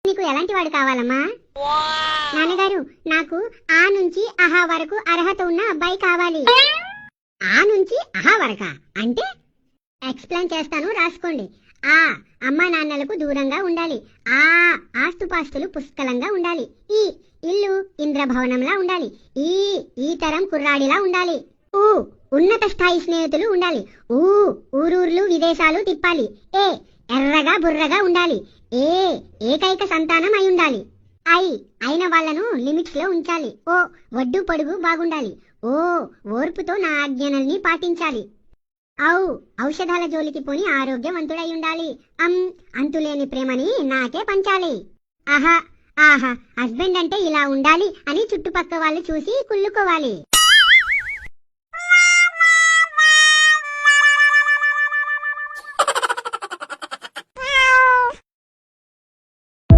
నీకు ఎలాంటి వాడు కావాలమ్మా? నాన్నగారు, నాకు ఆ నుంచి అహా వరకు అర్హత ఉన్న అబ్బాయి కావాలి. ఆ నుంచి అహా వరక అంటే ఎక్స్ప్లెయిన్ చేస్తాను, రాసుకోండి. ఆ అమ్మా నాన్నలకు దూరంగా ఉండాలి. ఆ ఆస్తుపాస్తులు పుష్కలంగా ఉండాలి. ఈ ఇల్లు ఇంద్రభవనంలా ఉండాలి. ఈ తరం కుర్రాడిలా ఉండాలి. ఉన్నత స్థాయి స్నేహితులు ఉండాలి. ఊరూర్లు విదేశాలు తిప్పాలి. ఎర్రగా బుర్రగా ఉండాలి. ఏకైక సంతానం అయి ఉండాలి. అయిన వాళ్లను లిమిట్స్ లో ఉంచాలి. ఒడ్డు పొడుగు బాగుండాలి. ఓర్పుతో నా ఆజ్ఞనల్ని పాటించాలి. ఔషధాల జోలికి పోని ఆరోగ్యవంతుడై ఉండాలి. అంతులేని ప్రేమని నాకే పంచాలి. ఆహా హస్బెండ్ అంటే ఇలా ఉండాలి అని చుట్టుపక్క వాళ్ళు చూసి కుళ్ళుకోవాలి.